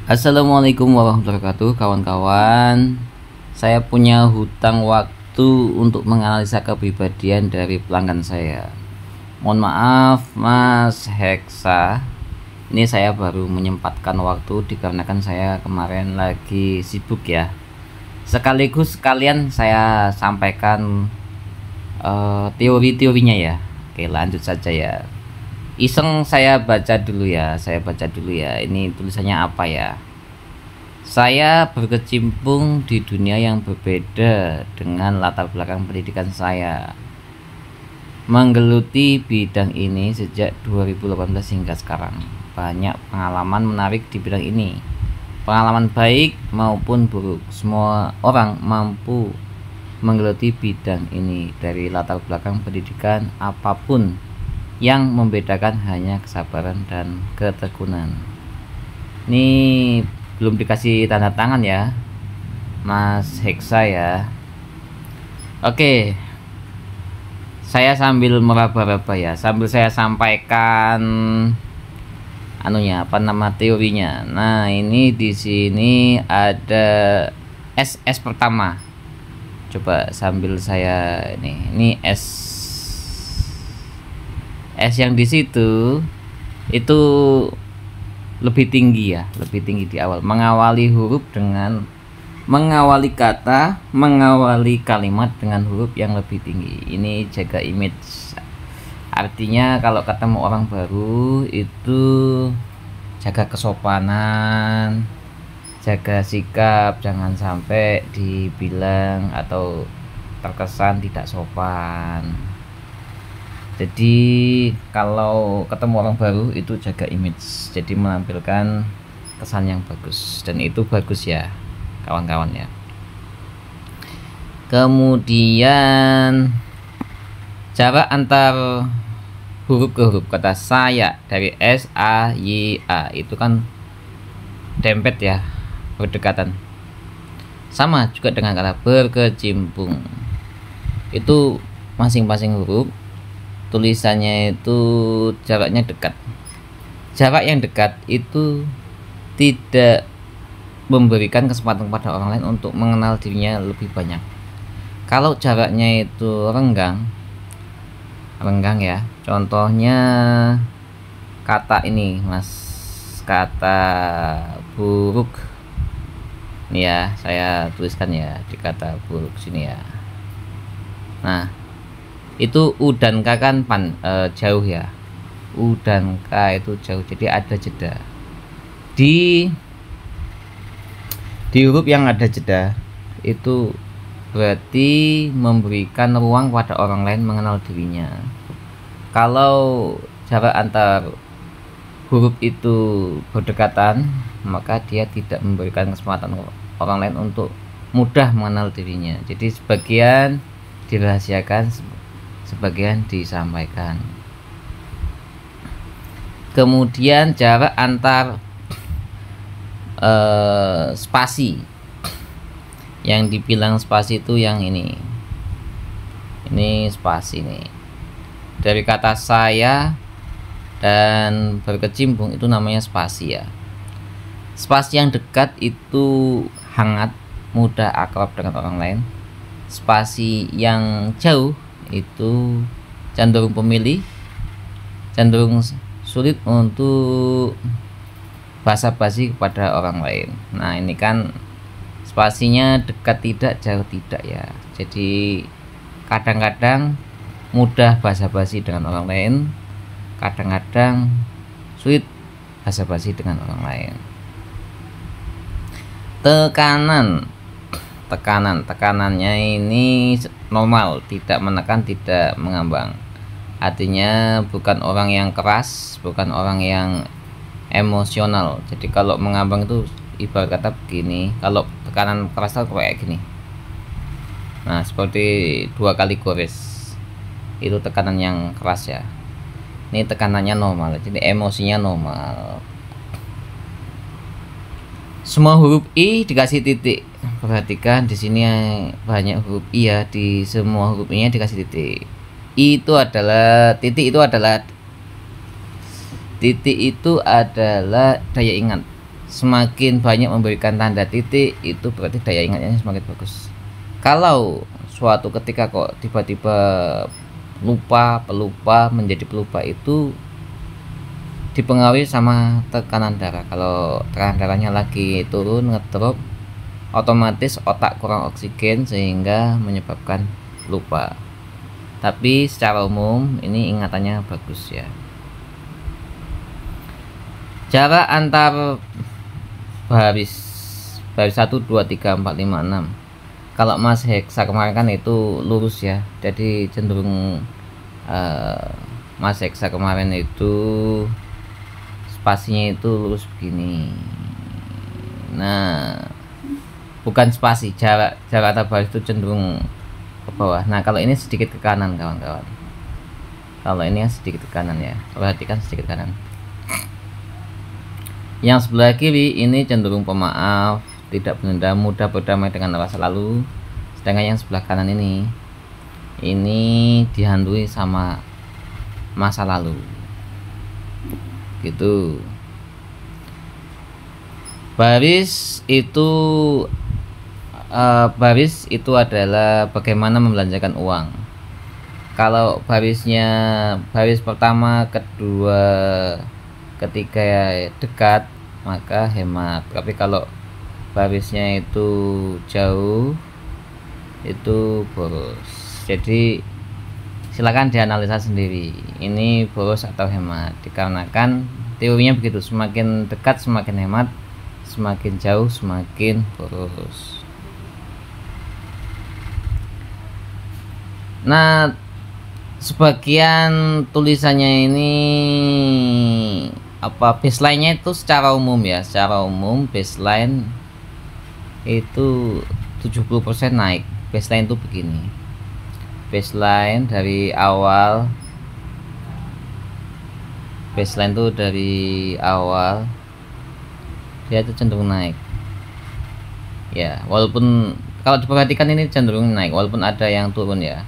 Assalamualaikum warahmatullahi wabarakatuh, kawan-kawan. Saya punya hutang waktu untuk menganalisa kepribadian dari pelanggan saya. Mohon maaf, Mas Heksa. Ini saya baru menyempatkan waktu dikarenakan saya kemarin lagi sibuk ya. Sekaligus sekalian saya sampaikan teori-teorinya ya. Oke, lanjut saja ya. Iseng saya baca dulu ya, ini tulisannya apa ya. Saya berkecimpung di dunia yang berbeda dengan latar belakang pendidikan saya, menggeluti bidang ini sejak 2018 hingga sekarang. Banyak pengalaman menarik di bidang ini, pengalaman baik maupun buruk. Semua orang mampu menggeluti bidang ini dari latar belakang pendidikan apapun. Yang membedakan hanya kesabaran dan ketekunan. Ini belum dikasih tanda tangan ya, Mas Heksa ya. Oke, saya sambil meraba-raba ya, sambil saya sampaikan teorinya. Nah, ini di sini ada SS pertama. Coba sambil saya ini S yang di situ itu lebih tinggi ya, lebih tinggi di awal. Mengawali huruf dengan mengawali kata, mengawali kalimat dengan huruf yang lebih tinggi. Ini jaga image. Artinya kalau ketemu orang baru itu jaga kesopanan, jaga sikap, jangan sampai dibilang atau terkesan tidak sopan. Jadi kalau ketemu orang baru itu jaga image, jadi menampilkan kesan yang bagus, dan itu bagus ya kawan-kawan ya. Kemudian jarak antar huruf ke huruf. Kata saya dari S A Y A itu kan dempet ya, berdekatan. Sama juga dengan kata berkecimpung, itu masing-masing huruf tulisannya itu jaraknya dekat. Jarak yang dekat itu tidak memberikan kesempatan kepada orang lain untuk mengenal dirinya lebih banyak. Kalau jaraknya itu renggang ya, contohnya kata ini Mas, kata buruk ini ya, saya tuliskan ya di kata buruk sini ya. Nah, itu U dan K kan jauh ya, U dan K itu jauh, jadi ada jeda di huruf yang ada jeda. Itu berarti memberikan ruang pada orang lain mengenal dirinya. Kalau jarak antar huruf itu berdekatan, maka dia tidak memberikan kesempatan orang lain untuk mudah mengenal dirinya. Jadi sebagian dirahasiakan, sebagian disampaikan. Kemudian jarak antar spasi. Yang dibilang spasi itu yang ini spasi nih. Dari kata saya dan berkecimpung itu namanya spasi ya. Spasi yang dekat itu hangat, mudah akrab dengan orang lain. Spasi yang jauh itu cenderung pemilih, cenderung sulit untuk basa-basi kepada orang lain. Nah, ini kan spasinya dekat tidak, jauh tidak ya. Jadi kadang-kadang mudah basa-basi dengan orang lain, kadang-kadang sulit basa-basi dengan orang lain. Tekanannya ini normal, tidak menekan, tidak mengambang. Artinya bukan orang yang keras, bukan orang yang emosional. Jadi kalau mengambang itu ibarat kata begini, kalau tekanan keras itu kayak gini. Nah, seperti 2 kali gores, itu tekanan yang keras ya. Ini tekanannya normal, jadi emosinya normal. Semua huruf I dikasih titik. Perhatikan di sini banyak huruf I ya, di semua huruf I-nya dikasih titik. Titik itu adalah daya ingat. semakin banyak memberikan tanda titik, itu berarti daya ingatnya semakin bagus. Kalau suatu ketika kok tiba-tiba pelupa menjadi pelupa, itu dipengaruhi sama tekanan darah. Kalau tekanan darahnya lagi turun, ngedrop, otomatis otak kurang oksigen sehingga menyebabkan lupa. Tapi secara umum ini ingatannya bagus ya. Jarak antar baris 1 2 3 4 5 6. Kalau Mas Heksa kemarin kan itu lurus ya, jadi cenderung Mas Heksa kemarin itu spasinya itu lurus begini. Nah, bukan spasi, jarak antar baris itu cenderung ke bawah. Nah, kalau ini sedikit ke kanan kawan-kawan. Kalau ini sedikit ke kanan ya, perhatikan sedikit kanan. Yang sebelah kiri ini cenderung pemaaf, tidak penendam, mudah berdamai dengan masa lalu. Sedangkan yang sebelah kanan ini dihantui sama masa lalu. Gitu. Baris itu adalah bagaimana membelanjakan uang. Kalau baris pertama, kedua, ketiga dekat, maka hemat. Tapi kalau barisnya itu jauh, itu boros. Jadi silakan dianalisa sendiri, ini boros atau hemat, dikarenakan teorinya begitu, semakin dekat semakin hemat, semakin jauh semakin boros. Nah, sebagian tulisannya ini baseline-nya itu secara umum ya, baseline itu 70% naik. Baseline itu begini, baseline dari awal dia itu cenderung naik ya, walaupun kalau diperhatikan ini cenderung naik, walaupun ada yang turun ya.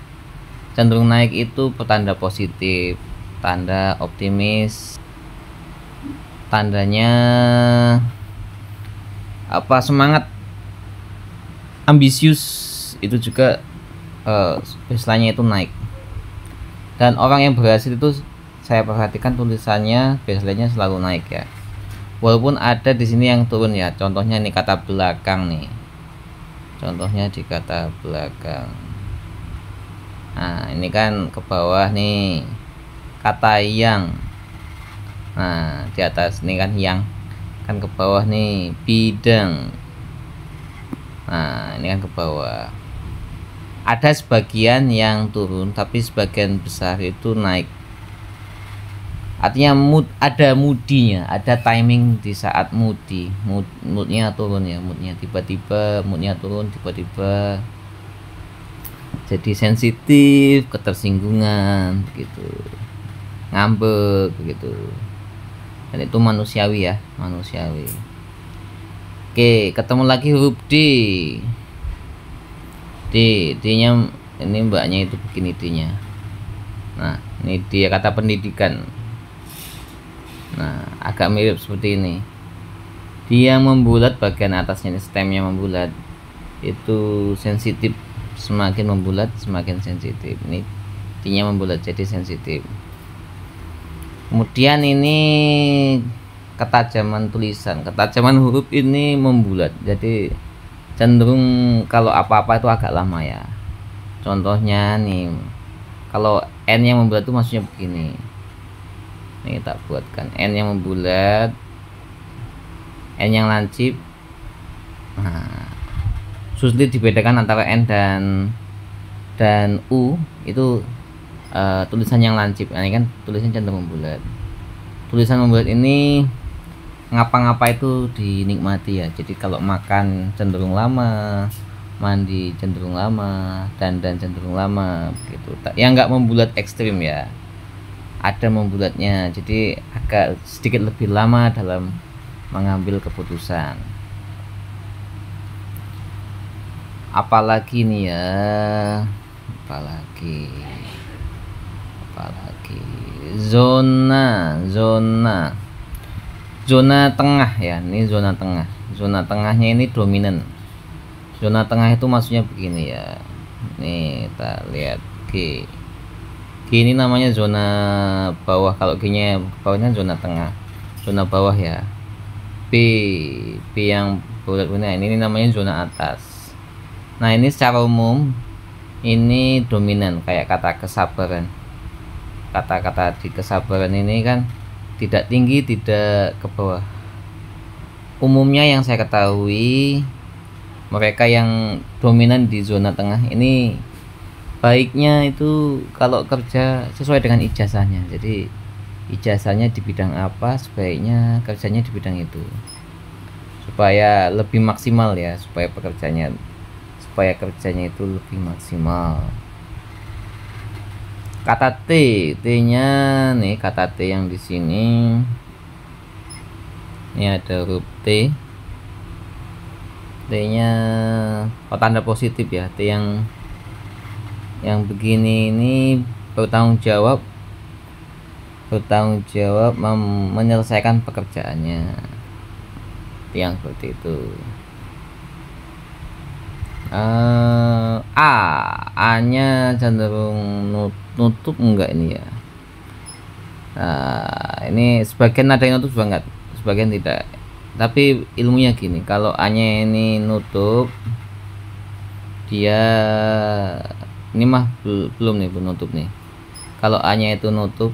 Cenderung naik itu petanda positif, tanda optimis, tandanya semangat, ambisius, itu juga baseline-nya itu naik. Dan orang yang berhasil itu saya perhatikan tulisannya baseline-nya selalu naik ya, walaupun ada di sini yang turun ya. Contohnya ini kata belakang nih, contohnya di kata belakang. Nah, ini kan ke bawah nih kata yang. Nah, di atas ini kan yang, kan ke bawah nih bidang. Nah, ini kan ke bawah. Ada sebagian yang turun, tapi sebagian besar itu naik. Artinya ada moodinya, ada timing di saat moodnya turun ya, moodnya tiba-tiba moodnya turun, tiba-tiba jadi sensitif, ketersinggungan begitu, ngambek begitu. Dan itu manusiawi ya, manusiawi. Oke, ketemu lagi huruf D. D-nya ini mbaknya itu begini D-nya. Nah, ini dia kata pendidikan. Nah, agak mirip seperti ini. Dia membulat, bagian atasnya ini stemnya membulat. Itu sensitif, semakin membulat semakin sensitif. Ini D-nya membulat jadi sensitif. Kemudian ini ketajaman tulisan, ketajaman huruf ini membulat. Jadi cenderung kalau apa-apa itu agak lama ya. Contohnya nih, kalau N yang membulat itu maksudnya begini. Ini tak buatkan N yang membulat, N yang lancip. Nah, sulit dibedakan antara N dan U itu tulisan yang lancip. Nah, ini kan tulisan cenderung membulat. Tulisan membulat ini ngapa-ngapa itu dinikmati ya. Jadi kalau makan cenderung lama, mandi cenderung lama, dandan cenderung lama begitu. Yang nggak membulat ekstrim ya, ada membulatnya, jadi agak sedikit lebih lama dalam mengambil keputusan. Apalagi nih ya, apalagi zona. zona tengah ya, ini zona tengah. Zona tengahnya ini dominan. Zona tengah itu maksudnya begini ya. Nih kita lihat G. G ini namanya zona bawah. Kalau G nya bawahnya zona tengah, zona bawah ya. B yang bulat ini namanya zona atas. Nah ini secara umum ini dominan, kayak kata kesabaran. Kata-kata di kesabaran ini kan tidak tinggi, tidak ke bawah. Umumnya yang saya ketahui, mereka yang dominan di zona tengah ini baiknya itu kalau kerja sesuai dengan ijazahnya. Jadi ijazahnya di bidang apa, sebaiknya kerjanya di bidang itu, supaya lebih maksimal ya, supaya kerjanya itu lebih maksimal. Kata T, T-nya nih, kata T yang di sini. Ini ada huruf T. T-nya tanda positif ya. T yang begini ini bertanggung jawab menyelesaikan pekerjaannya. Yang seperti itu. A-nya cenderung nutup enggak ini ya. Nah, ini sebagian ada yang nutup banget, sebagian tidak. Tapi ilmunya gini, kalau A-nya ini nutup, dia ini mah belum nutup nih. Kalau A-nya itu nutup,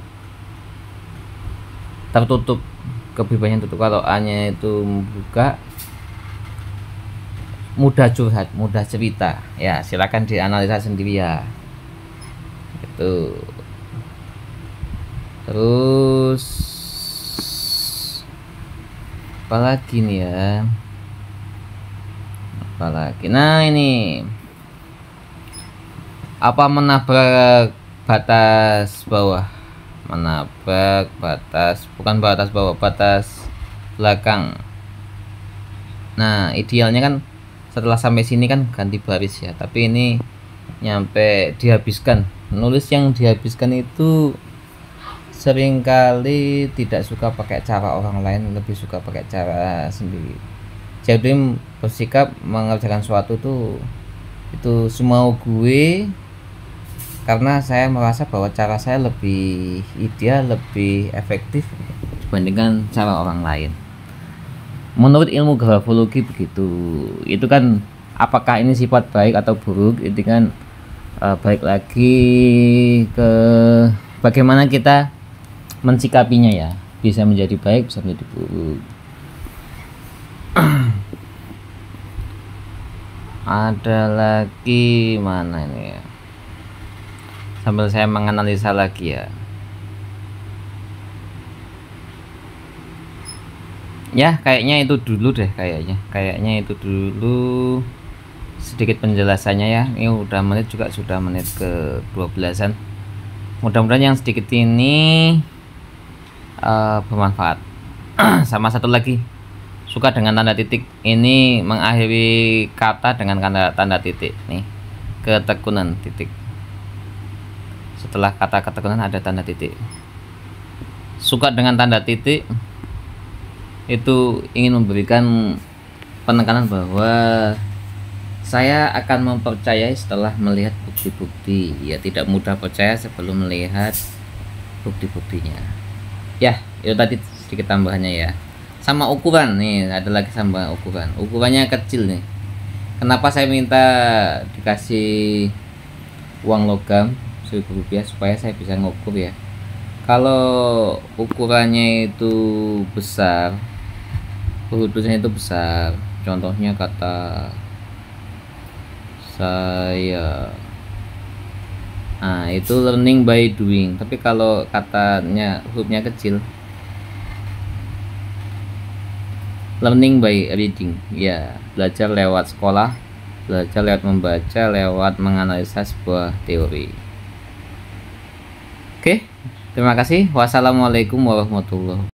tertutup, kebebasannya tutup. Kalau A-nya itu buka, mudah curhat, mudah cerita ya. Silakan dianalisa sendiri ya. Itu terus apalagi nih ya, apalagi. Nah ini apa, menabrak batas bawah, menabrak batas, bukan batas bawah, batas belakang. Nah idealnya kan setelah sampai sini kan ganti baris ya, tapi ini nyampe dihabiskan. Nulis yang dihabiskan itu seringkali tidak suka pakai cara orang lain, lebih suka pakai cara sendiri. Jadi bersikap mengerjakan suatu itu semau gue, karena saya merasa bahwa cara saya lebih ideal, lebih efektif dibandingkan cara orang lain. Menurut ilmu grafologi begitu. Itu kan apakah ini sifat baik atau buruk, itu kan balik lagi ke bagaimana kita mensikapinya ya. Bisa menjadi baik, bisa menjadi buruk. Ada lagi mana ini ya, sambil saya menganalisa lagi ya. Ya kayaknya itu dulu deh, kayaknya itu dulu sedikit penjelasannya ya. Ini udah menit juga, sudah menit ke 12-an. Mudah-mudahan yang sedikit ini bermanfaat. Sama satu lagi, suka dengan tanda titik. Ini mengakhiri kata dengan tanda titik nih, ketekunan titik. Setelah kata ketekunan ada tanda titik. Suka dengan tanda titik itu ingin memberikan penekanan bahwa saya akan mempercayai setelah melihat bukti-bukti. Ya tidak mudah percaya sebelum melihat bukti-buktinya. Ya itu tadi sedikit tambahannya ya. Sama ukuran nih, ada lagi sama ukuran. Ukurannya kecil nih. Kenapa saya minta dikasih uang logam Rp1.000 supaya saya bisa ngukur ya. Kalau ukurannya itu besar, keputusannya itu besar, contohnya kata saya, nah itu learning by doing. Tapi kalau katanya hurufnya kecil, learning by reading ya, belajar lewat sekolah, belajar lewat membaca, lewat menganalisa sebuah teori. Oke, terima kasih. Wassalamualaikum warahmatullahi wabarakatuh.